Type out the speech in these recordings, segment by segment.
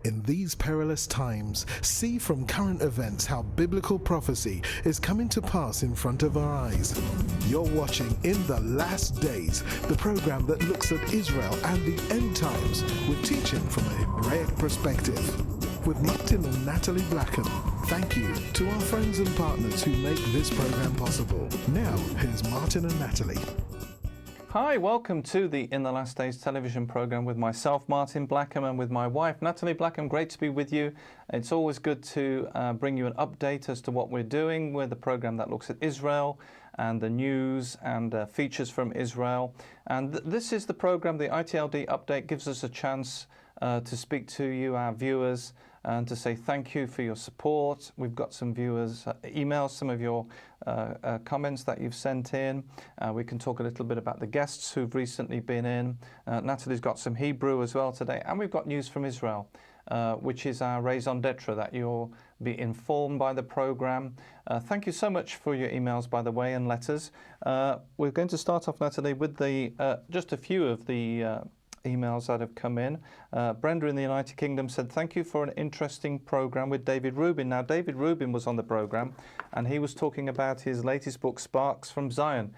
In these perilous times, see from current events how biblical prophecy is coming to pass in front of our eyes. You're watching In the Last Days, the program that looks at Israel and the end times with teaching from a Hebraic perspective. With Martin and Nathalie Blackham, thank you to our friends and partners who make this program possible. Now, here's Martin and Nathalie. Hi, welcome to the In the Last Days television program with myself, Martin Blackham, and with my wife, Nathalie Blackham. Great to be with you. It's always good to bring you an update as to what we're doing. We're the program that looks at Israel and the news and features from Israel. And this is the program, the ITLD update, gives us a chance to speak to you, our viewers, and to say thank you for your support. We've got some viewers' emails, some of your comments that you've sent in. We can talk a little bit about the guests who've recently been in. Nathalie's got some Hebrew as well today, and we've got news from Israel, which is our raison d'etre, that you'll be informed by the program. Thank you so much for your emails, by the way, and letters. We're going to start off, Nathalie, with the just a few of the emails that have come in. Brenda in the United Kingdom said, thank you for an interesting program with David Rubin. Now, David Rubin was on the program and he was talking about his latest book, Sparks from Zion.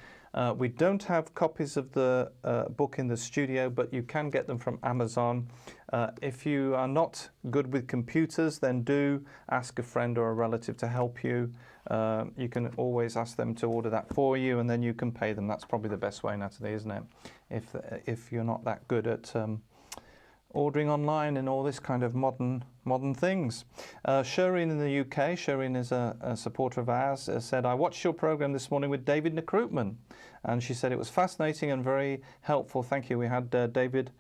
We don't have copies of the book in the studio, but you can get them from Amazon. If you are not good with computers, then do ask a friend or a relative to help you. You can always ask them to order that for you, and then you can pay them. That's probably the best way, Nathalie, isn't it? If you're not that good at ordering online and all this kind of modern things. Shireen in the UK, Shireen is a supporter of ours, said, I watched your program this morning with David Recruitman, and she said it was fascinating and very helpful. Thank you. We had David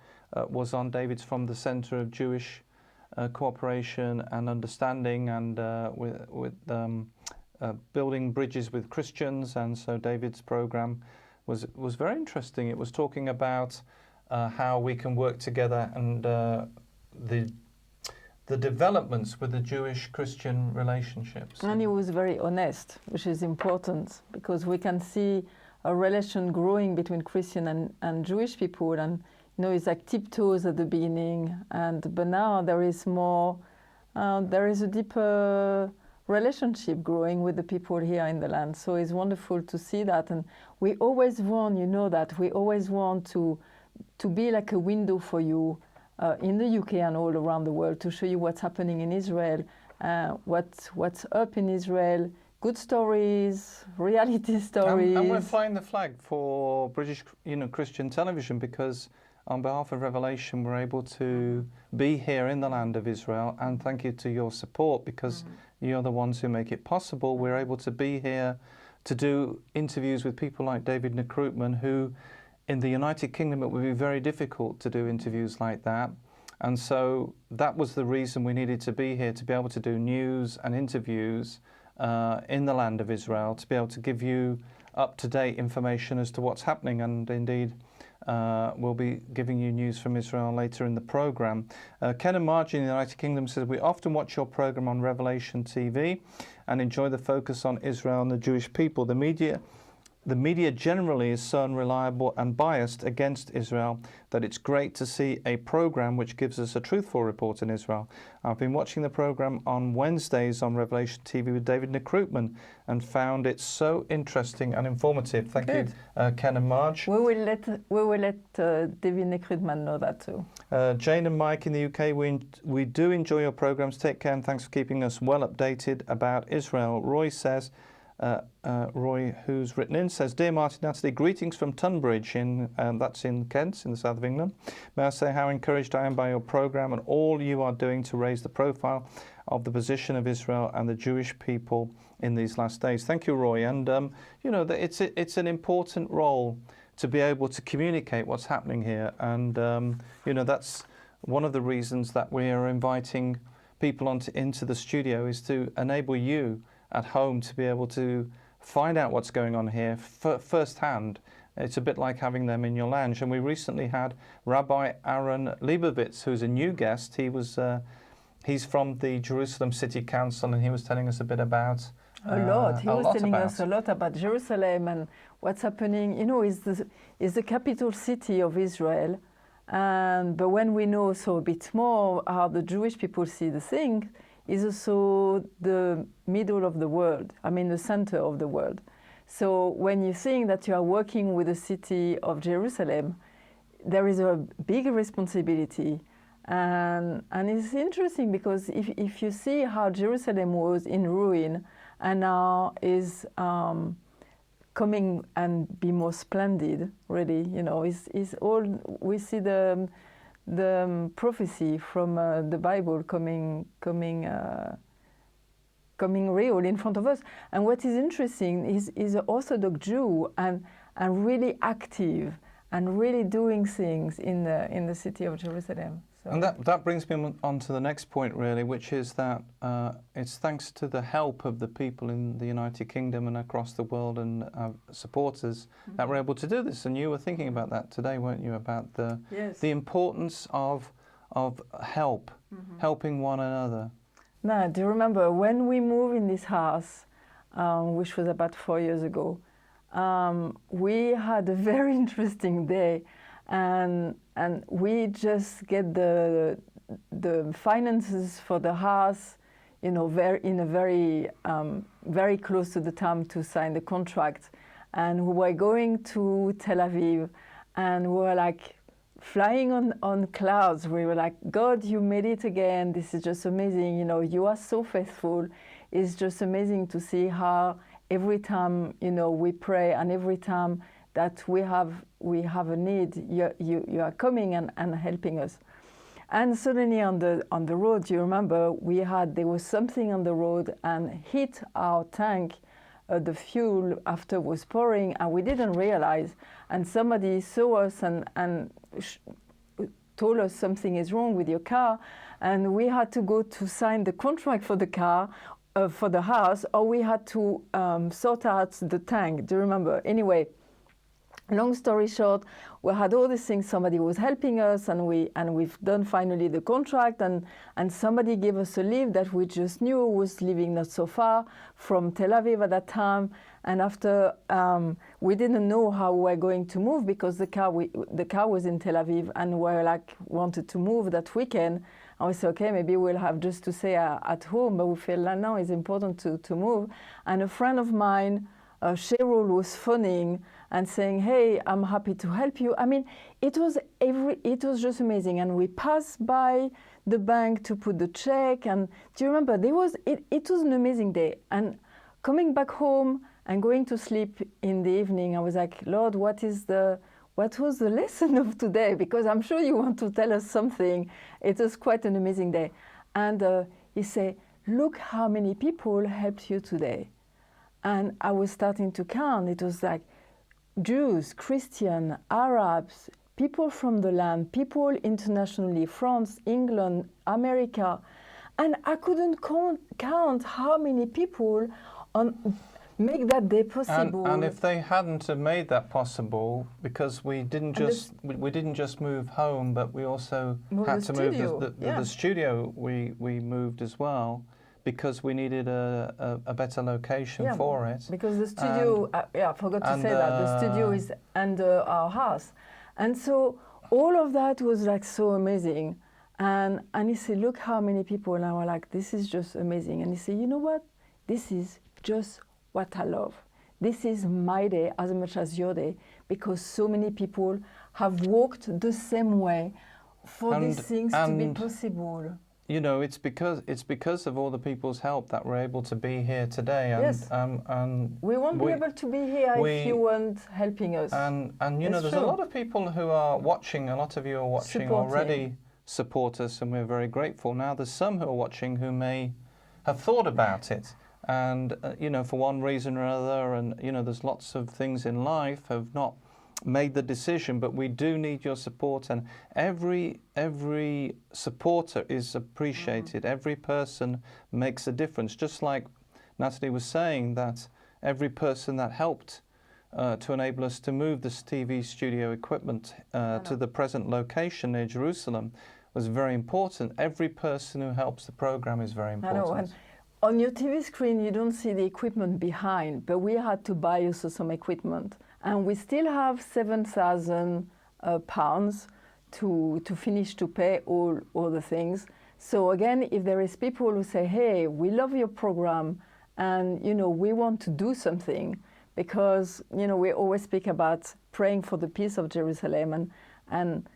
was on. David's from the Centre of Jewish Cooperation and Understanding, and with building bridges with Christians, and so David's program was very interesting. It was talking about how we can work together and the developments with the Jewish-Christian relationships. And he was very honest, which is important, because we can see a relation growing between Christian and Jewish people, and it's like tiptoes at the beginning, but now there is more, there is a deeper relationship growing with the people here in the land. So it's wonderful to see that, and we always want, that we always want to be like a window for you in the UK and all around the world, to show you what's happening in Israel, what's up in Israel, good stories, reality stories. And we're flying the flag for British, Christian television, because on behalf of Revelation, we're able to be here in the land of Israel, and thank you to your support, because you're the ones who make it possible. We're able to be here to do interviews with people like David Recruitman, who in the United Kingdom, it would be very difficult to do interviews like that. And so that was the reason we needed to be here, to be able to do news and interviews in the land of Israel, to be able to give you up-to-date information as to what's happening. And indeed, we'll be giving you news from Israel later in the program. Ken and Margie in the United Kingdom says, we often watch your program on Revelation TV and enjoy the focus on Israel and the Jewish people. The media generally is so unreliable and biased against Israel that it's great to see a program which gives us a truthful report in Israel. I've been watching the program on Wednesdays on Revelation TV with David Recruitman and found it so interesting and informative. Thank you, Ken and Marge. We will let David Recruitman know that too. Jane and Mike in the UK, we do enjoy your programs. Take care and thanks for keeping us well updated about Israel. Roy says, Roy, who's written in, says, Dear Martin, Nathalie, greetings from Tunbridge, that's in Kent, in the south of England. May I say how encouraged I am by your program and all you are doing to raise the profile of the position of Israel and the Jewish people in these last days. Thank you, Roy. And, it's an important role to be able to communicate what's happening here. And, that's one of the reasons that we are inviting people into the studio, is to enable you at home to be able to find out what's going on here firsthand. It's a bit like having them in your lounge. And we recently had Rabbi Aaron Leibovitz, who's a new guest. He's from the Jerusalem City Council, and he was telling us a bit about He was telling us a lot about Jerusalem and what's happening. Is the capital city of Israel, But when we know also a bit more how the Jewish people see the thing, is also the middle of the world, I mean the center of the world. So when you think that you are working with the city of Jerusalem, there is a big responsibility. And it's interesting because if you see how Jerusalem was in ruin and now is coming and be more splendid, really, you know, is all, we see the prophecy from the Bible coming real in front of us. And what is interesting is an Orthodox Jew and really active and really doing things in the city of Jerusalem. So. And that brings me on to the next point, really, which is that it's thanks to the help of the people in the United Kingdom and across the world and supporters that we're able to do this. And you were thinking about that today, weren't you, about the importance of help, helping one another. Now, do you remember when we moved in this house, which was about 4 years ago, we had a very interesting day, and we just get the finances for the house, you know, very close to the time to sign the contract, and we were going to Tel Aviv, and we were like flying on clouds. We were like, God, you made it again. This is just amazing. You know, you are so faithful. It's just amazing to see how every time, you know, we pray and every time that we have a need, you are coming and helping us. And suddenly on the road, you remember, there was something on the road and hit our tank. The fuel after was pouring, and we didn't realize. And somebody saw us and told us something is wrong with your car, and we had to go to sign the contract for the car, for the house, or we had to sort out the tank. Do you remember? Anyway, long story short, we had all these things. Somebody was helping us, and we've done finally the contract, and somebody gave us a lift that we just knew was living not so far from Tel Aviv at that time. And after we didn't know how we were going to move because the car was in Tel Aviv, and we wanted to move that weekend. And we said, okay, maybe we'll have just to stay at home, but we feel like now it's important to move. And a friend of mine, Cheryl, was phoning and saying, hey, I'm happy to help you. I mean, it was just amazing. And we passed by the bank to put the check. And do you remember, it was an amazing day. And coming back home and going to sleep in the evening, I was like, Lord, what was the lesson of today? Because I'm sure you want to tell us something. It was quite an amazing day. And he said, look how many people helped you today. And I was starting to count. It was like Jews, Christian, Arabs, people from the land, people internationally, France, England, America. And I couldn't count how many people make that day possible. And if they hadn't have made that possible, because we didn't just move home, but we also had to move the studio. We moved as well, because we needed a better location for it. Because the studio, I forgot to say that, the studio is under our house. And so all of that was like so amazing. And he said, look how many people. And I was like, this is just amazing. And he said, you know what? This is just what I love. This is my day as much as your day, because so many people have walked the same way for these things to be possible. You know, it's because of all the people's help that we're able to be here today. And, yes. And we won't be able to be here if you weren't helping us. And you know, there's a lot of people who are watching. A lot of you are watching already. Support us, and we're very grateful. Now, there's some who are watching who may have thought about it, and you know, for one reason or another, and you know, there's lots of things in life have not made the decision, but we do need your support, and every supporter is appreciated. Every person makes a difference. Just like Nathalie was saying, that every person that helped to enable us to move this TV studio equipment to the present location near Jerusalem was very important. Every person who helps the program is very important. I know. On your TV screen, you don't see the equipment behind, but we had to buy also some equipment. And we still have £7,000 to finish to pay all the things. So again, if there is people who say, hey, we love your program and, we want to do something, because, we always speak about praying for the peace of Jerusalem, and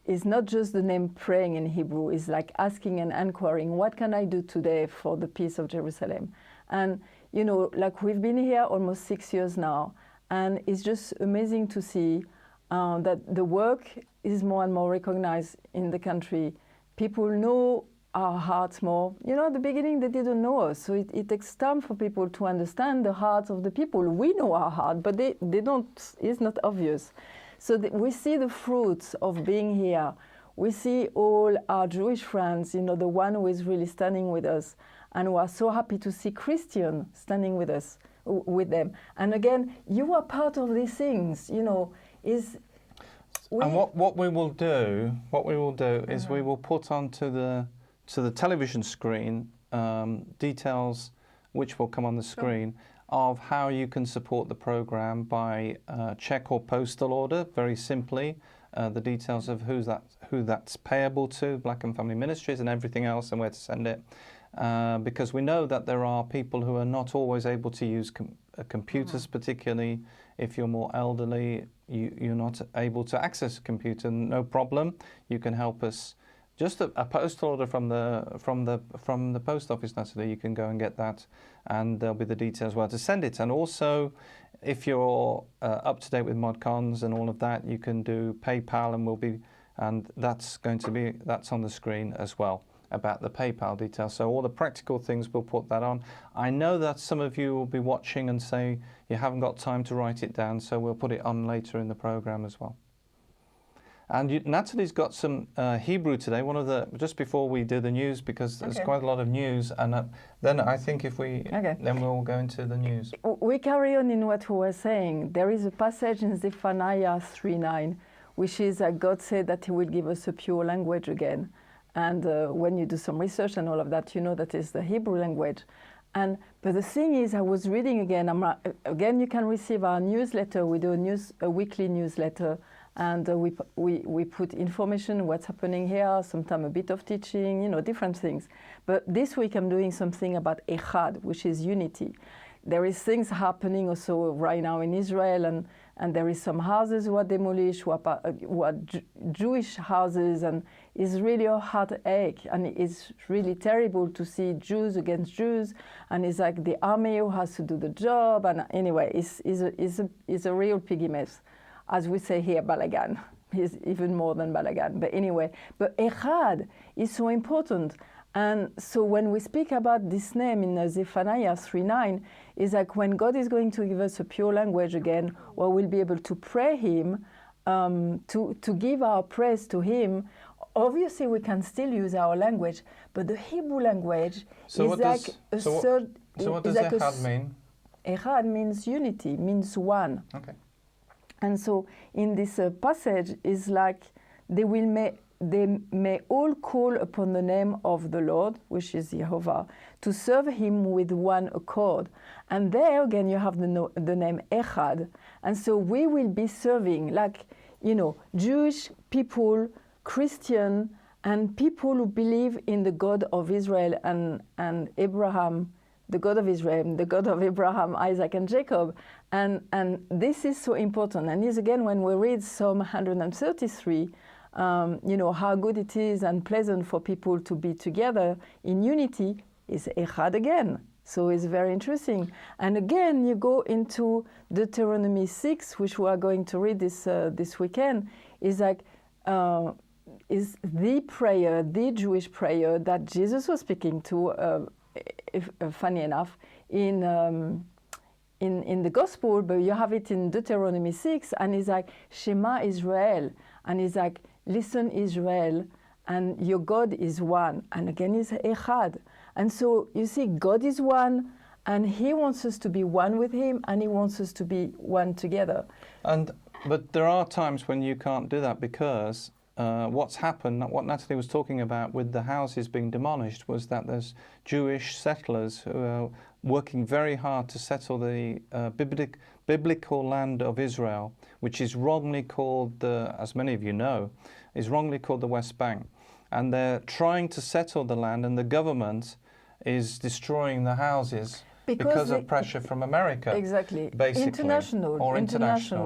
it's not just the name praying in Hebrew, it's like asking and inquiring, what can I do today for the peace of Jerusalem? And, like we've been here almost 6 years now, and it's just amazing to see that the work is more and more recognized in the country. People know our hearts more. At the beginning they didn't know us, so it takes time for people to understand the hearts of the people. We know our heart, but they don't, it's not obvious. So we see the fruits of being here. We see all our Jewish friends, the one who is really standing with us, and we are so happy to see Christian standing with us, with them. And again, you are part of these things, And what we will do is we will put onto the television screen details, which will come on the screen, of how you can support the program by check or postal order. Very simply, the details of who that's payable to, Blackham Family Ministries, and everything else, and where to send it. Because we know that there are people who are not always able to use computers, particularly if you're more elderly, you're not able to access a computer. No problem. You can help us. Just a postal order from the post office, Nathalie. You can go and get that, and there'll be the details where to send it. And also, if you're up to date with ModCons and all of that, you can do PayPal, and that's on the screen as well, about the PayPal details. So all the practical things, we'll put that on. I know that some of you will be watching and say you haven't got time to write it down, so we'll put it on later in the program as well. And Nathalie's got some Hebrew today, just before we do the news, because there's quite a lot of news, and then I think then we'll go into the news. We carry on in what we were saying. There is a passage in Zephaniah 3:9, which is that God said that He will give us a pure language again. And when you do some research and all of that, that is the Hebrew language. But the thing is, I was reading again. Again, you can receive our newsletter. We do a weekly newsletter, and we put information, what's happening here, sometimes a bit of teaching, different things. But this week I'm doing something about Echad, which is unity. There is things happening also right now in Israel, and there is some houses who are demolished, who are Jewish houses, and it's really a heartache, and it's really terrible to see Jews against Jews, and it's like the army who has to do the job, and anyway, it's a real piggy mess. As we say here, balagan. It's even more than balagan. But anyway, Echad is so important. And so when we speak about this name in Zephaniah 3:9, is like when God is going to give us a pure language again, where we'll be able to pray Him, to give our praise to Him. Obviously, we can still use our language, but the Hebrew language So what does Echad mean? Echad means unity, means one. Okay. And so in this passage is like they may all call upon the name of the Lord, which is Jehovah, to serve Him with one accord. And there again you have the name Echad. And so we will be serving Jewish people, Christian, and people who believe in the God of Israel and Abraham, the God of Israel, the God of Abraham, Isaac, and Jacob. And this is so important. And this again, when we read Psalm 133, how good it is and pleasant for people to be together in unity, is Echad again. So it's very interesting. And again, you go into Deuteronomy 6, which we are going to read this weekend, is the prayer, the Jewish prayer that Jesus was speaking to, funny enough, in the Gospel, but you have it in Deuteronomy 6, and it's like, Shema Israel, and it's like, listen Israel, and your God is one. And again, it's Echad. And so you see, God is one, and He wants us to be one with Him, and He wants us to be one together. But there are times when you can't do that, because what's happened, what Nathalie was talking about with the houses being demolished, was that there's Jewish settlers who are working very hard to settle the biblical land of Israel, which is wrongly called, as many of you know, is wrongly called the West Bank. And they're trying to settle the land, and the government is destroying the houses because of pressure from America. Exactly. Basically. International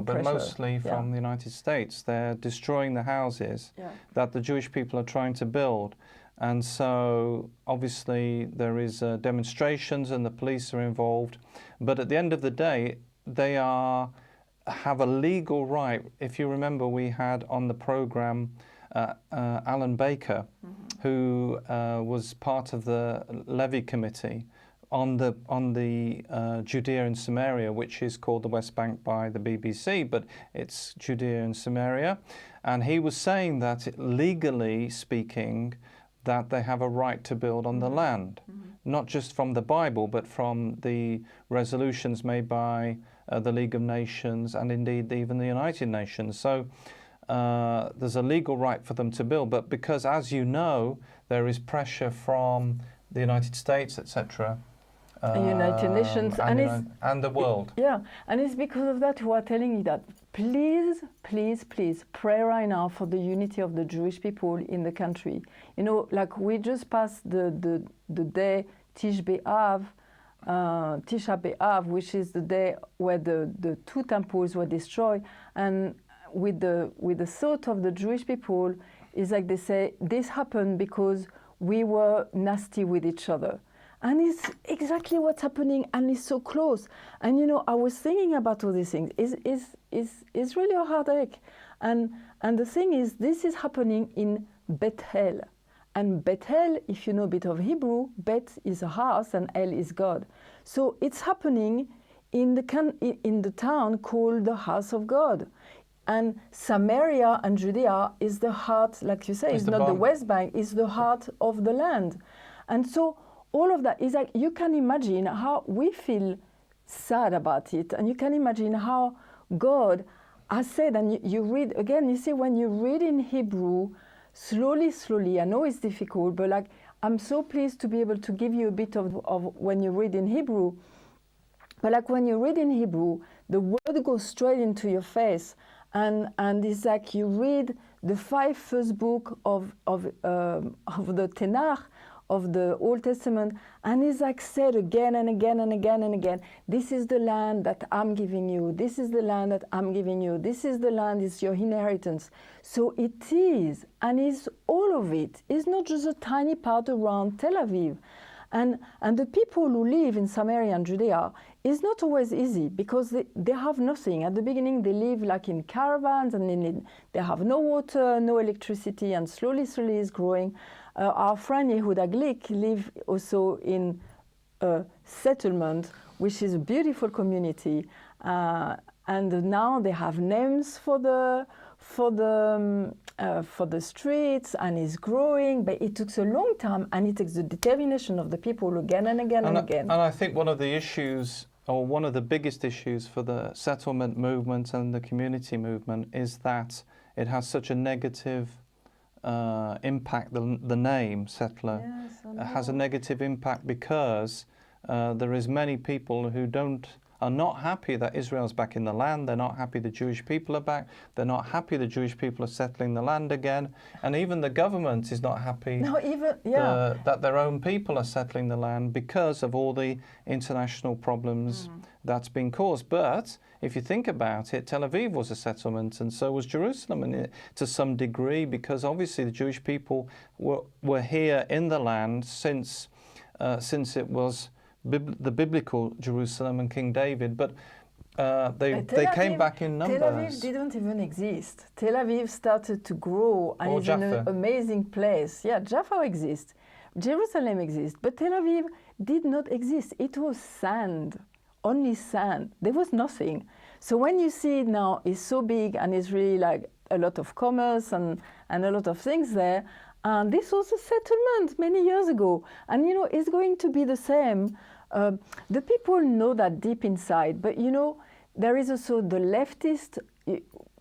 but pressure. mostly from the United States. They're destroying the houses that the Jewish people are trying to build. And so obviously there is demonstrations and the police are involved. But at the end of the day, they have a legal right. If you remember, we had on the program Alan Baker, who was part of the Levy Committee on the Judea and Samaria, which is called the West Bank by the BBC, but it's Judea and Samaria. And he was saying that, legally speaking, that they have a right to build on the land, not just from the Bible, but from the resolutions made by the League of Nations and indeed even the United Nations. So there's a legal right for them to build, but because, as you know, there is pressure from the United States, etc., United Nations and the world. And it's because of that who are telling you that please, please, please pray right now for the unity of the Jewish people in the country. You know, like we just passed the day Tisha B'Av, which is the day where the two temples were destroyed, and with the thought of the Jewish people is like they say this happened because we were nasty with each other. And it's exactly what's happening, and it's so close. And you know, I was thinking about all these things. It's really a heartache. And the thing is, this is happening in Bethel. And Bethel, if you know a bit of Hebrew, Bet is a house and El is God. So it's happening in the town called the house of God. And Samaria and Judea is the heart, like you say, it's not the West Bank, it's the heart of the land. And so all of that is like, you can imagine how we feel sad about it, and you can imagine how God has said, and you read, again, you see, when you read in Hebrew, slowly, I know it's difficult, but like, I'm so pleased to be able to give you a bit of when you read in Hebrew. But like when you read in Hebrew, the word goes straight into your face, and it's like you read the 5 first book of the Tanakh, of the Old Testament, and it's like said again and again and again and again, this is the land that I'm giving you, this is the land that I'm giving you, this is the land, it's your inheritance. So it is, and it's all of it. It's not just a tiny part around Tel Aviv. And the people who live in Samaria and Judea is not always easy, because they have nothing. At the beginning, they live like in caravans, and they have no water, no electricity, and slowly it's growing. Our friend Yehuda Glick live also in a settlement, which is a beautiful community, and now they have names for the streets, and it's growing. But it took a long time, and it takes the determination of the people again and again and again. And I think one of the issues, or one of the biggest issues for the settlement movement and the community movement, is that it has such a negative impact. The name settler has a negative impact because there is many people who are not happy that Israel's back in the land. They're not happy the Jewish people are back. They're not happy the Jewish people are settling the land again. And even the government is not happy that their own people are settling the land because of all the international problems that's been caused. But if you think about it, Tel Aviv was a settlement, and so was Jerusalem to some degree, because obviously the Jewish people were here in the land since it was the biblical Jerusalem and King David, but they came back in numbers. Tel Aviv didn't even exist. Tel Aviv started to grow, and it's an amazing place. Yeah, Jaffa exists, Jerusalem exists, but Tel Aviv did not exist. It was sand, only sand. There was nothing. So when you see it now, it's so big, and it's really like a lot of commerce and a lot of things there. And this was a settlement many years ago, and you know, it's going to be the same. The people know that deep inside, but you know, there is also the leftist.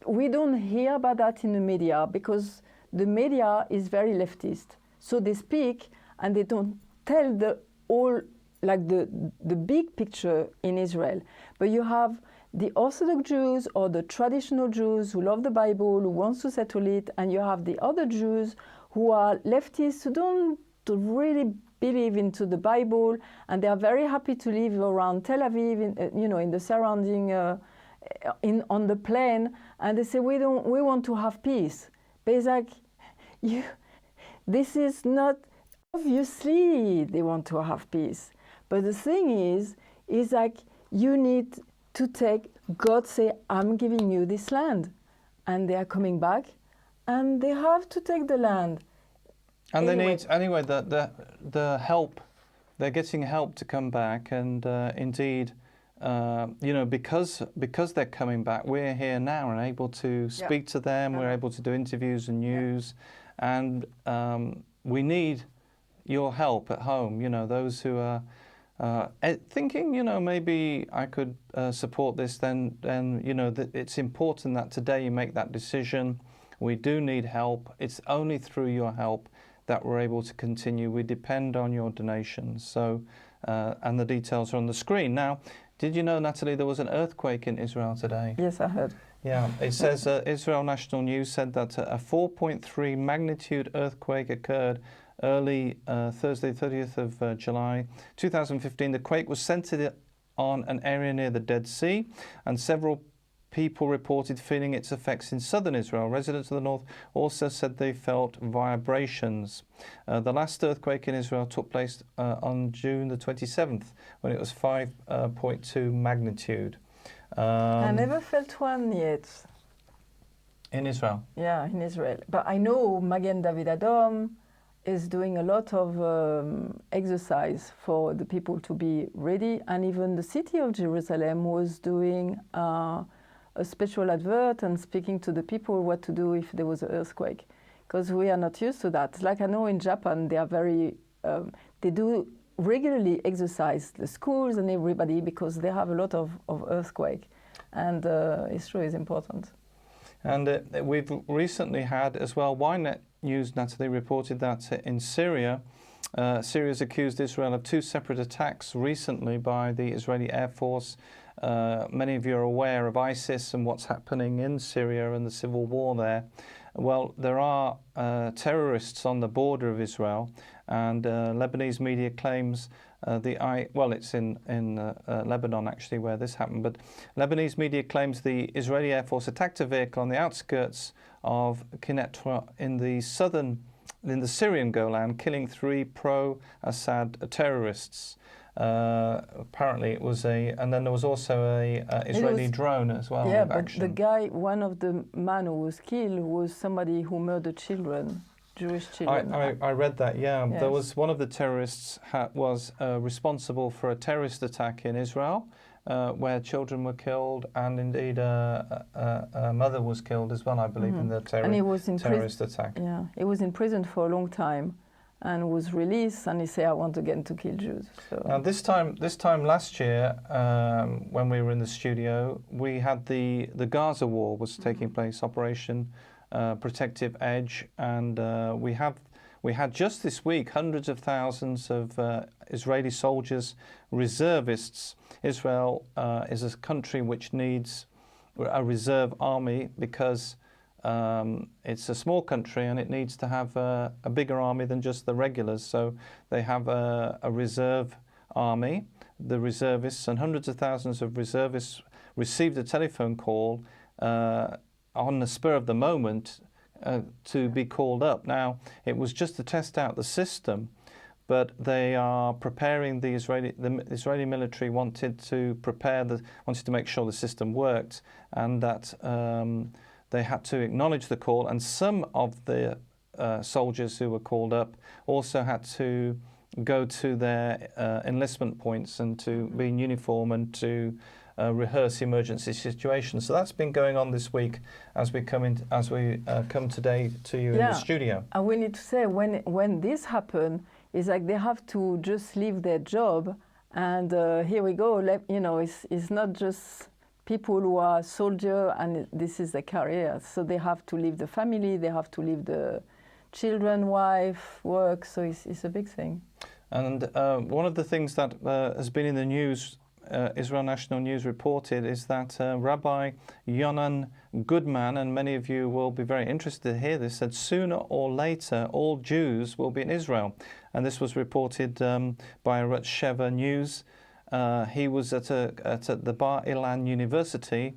We don't hear about that in the media because the media is very leftist. So they speak and they don't tell the big picture in Israel. But you have the Orthodox Jews or the traditional Jews who love the Bible, who wants to settle it, and you have the other Jews who are leftists who don't really believe into the Bible, and they are very happy to live around Tel Aviv, in the surrounding, on the plain, and they say we want to have peace. But it's like, this is not, obviously they want to have peace. But the thing is like you need to take, God say, I'm giving you this land. And they are coming back, and they have to take the land. And they need, anyway, the help, they're getting help to come back. And indeed, because they're coming back, we're here now and able to speak to them. We're able to do interviews and news. And we need your help at home, those who are thinking, maybe I could support this, then it's important that today you make that decision. We do need help. It's only through your help that we're able to continue. We depend on your donations. So, and the details are on the screen. Now, did you know, Nathalie, there was an earthquake in Israel today? Yes, I heard. Yeah, it says Israel National News said that a 4.3 magnitude earthquake occurred early Thursday, 30th of July 2015. The quake was centered on an area near the Dead Sea, and several people reported feeling its effects in southern Israel. Residents of the north also said they felt vibrations. The last earthquake in Israel took place on June the 27th, when it was 5.2 magnitude. I never felt one yet. In Israel? Yeah, in Israel. But I know Magen David Adom is doing a lot of exercise for the people to be ready, and even the city of Jerusalem was doing a special advert and speaking to the people what to do if there was an earthquake, because we are not used to that. Like I know in Japan, they are very, they do regularly exercise the schools and everybody because they have a lot of earthquake, and history is important. And we've recently had as well, Ynet News, Nathalie, reported that in Syria, Syria's accused Israel of 2 separate attacks recently by the Israeli Air Force. Many of you are aware of ISIS and what's happening in Syria and the civil war there. Well, there are terrorists on the border of Israel, and Lebanese media claims it's in Lebanon actually where this happened, but Lebanese media claims the Israeli Air Force attacked a vehicle on the outskirts of Kinetra in the Syrian Golan, killing 3 pro-Assad terrorists. Apparently it was and then there was also a Israeli drone as well. Yeah, but the guy, one of the man who was killed was somebody who murdered children, Jewish children. I read that, yeah. Yes. There was one of the terrorists was responsible for a terrorist attack in Israel, where children were killed, and indeed a mother was killed as well, I believe, in the terrorist attack. Yeah, he was in prison for a long time and was released, and he said, I want again to kill Jews. So. Now this time last year, when we were in the studio, we had the Gaza war was taking place, Operation Protective Edge, and we had just this week hundreds of thousands of Israeli soldiers, reservists. Israel is a country which needs a reserve army because it's a small country and it needs to have a bigger army than just the regulars. So they have a reserve army, the reservists, and hundreds of thousands of reservists received a telephone call on the spur of the moment to be called up. Now, it was just to test out the system, but they are preparing the Israeli military wanted to make sure the system worked, and that they had to acknowledge the call, and some of the soldiers who were called up also had to go to their enlistment points and to be in uniform and to rehearse emergency situations. So that's been going on this week as we come today to you in the studio. And we need to say when this happens, it's like they have to just leave their job, and here we go. It's not just people who are soldiers and this is their career. So they have to leave the family, they have to leave the children, wife, work. So it's a big thing. And one of the things that has been in the news, Israel National News reported, is that Rabbi Yonan Goodman, and many of you will be very interested to hear this, said sooner or later all Jews will be in Israel. And this was reported by Sheva News. He was at the Bar Ilan University,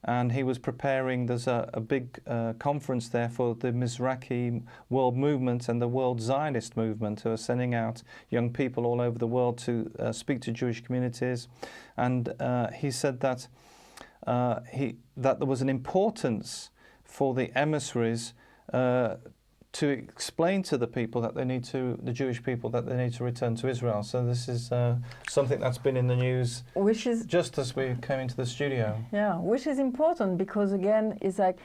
and he was preparing. There's a big conference there for the Mizrahi World Movement and the World Zionist Movement, who are sending out young people all over the world to speak to Jewish communities. And he said that that there was an importance for the emissaries to explain to the people that the Jewish people, that they need to return to Israel. So this is something that's been in the news, which is just as we came into the studio. Yeah, which is important because again, it's like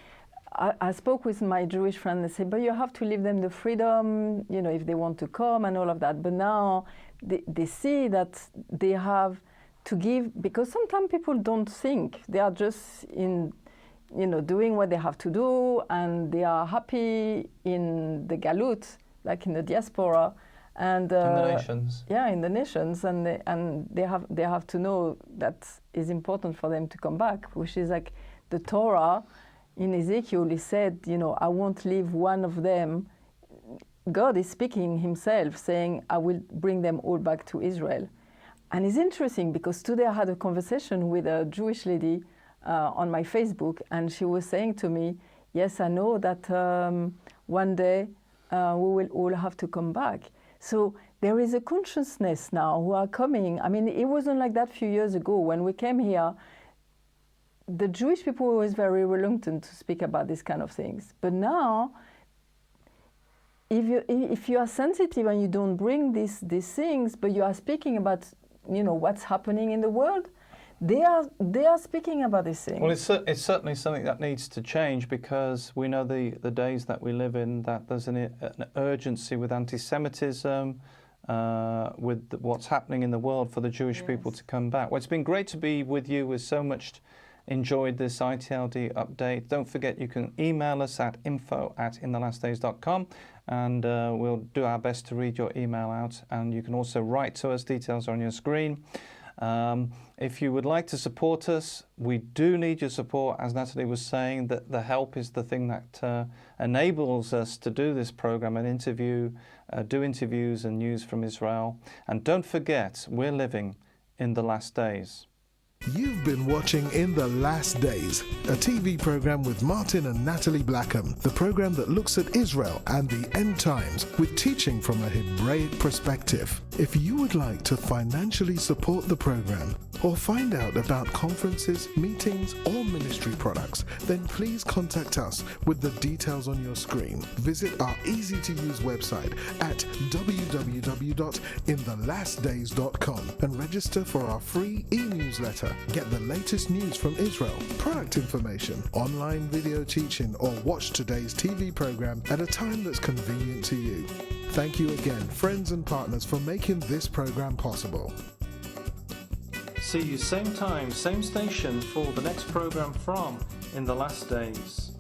I spoke with my Jewish friend. They said, but you have to leave them the freedom, if they want to come and all of that. But now they see that they have to give, because sometimes people don't think, they are just doing what they have to do, and they are happy in the galut, like in the diaspora, and in the nations. Yeah, in the nations, and they have to know that it's important for them to come back, which is like the Torah in Ezekiel. He said, I won't leave one of them. God is speaking Himself, saying, I will bring them all back to Israel. And it's interesting because today I had a conversation with a Jewish lady on my Facebook, and she was saying to me, yes, I know that one day we will all have to come back. So there is a consciousness now who are coming. I mean, it wasn't like that a few years ago. When we came here, the Jewish people were always very reluctant to speak about these kind of things. But now, if you are sensitive and you don't bring these things, but you are speaking about what's happening in the world, they are speaking about these things. Well, it's certainly something that needs to change, because we know the days that we live in, that there's an urgency with anti-Semitism, with what's happening in the world, for the Jewish people to come back. Well, it's been great to be with you. We've so much enjoyed this ITLD update. Don't forget, you can email us at info@inthelastdays.com, and we'll do our best to read your email out. And you can also write to us. Details are on your screen. If you would like to support us, we do need your support. As Nathalie was saying, that the help is the thing that enables us to do this program and do interviews and news from Israel. And don't forget, we're living in the last days. You've been watching In the Last Days, a TV program with Martin and Nathalie Blackham, the program that looks at Israel and the end times with teaching from a Hebraic perspective. If you would like to financially support the program or find out about conferences, meetings, or ministry products, then please contact us with the details on your screen. Visit our easy-to-use website at www.inthelastdays.com and register for our free e-newsletter. Get the latest news from Israel, product information, online video teaching, or watch today's TV program at a time that's convenient to you. Thank you again, friends and partners, for making this program possible. See you same time, same station for the next program from In the Last Days.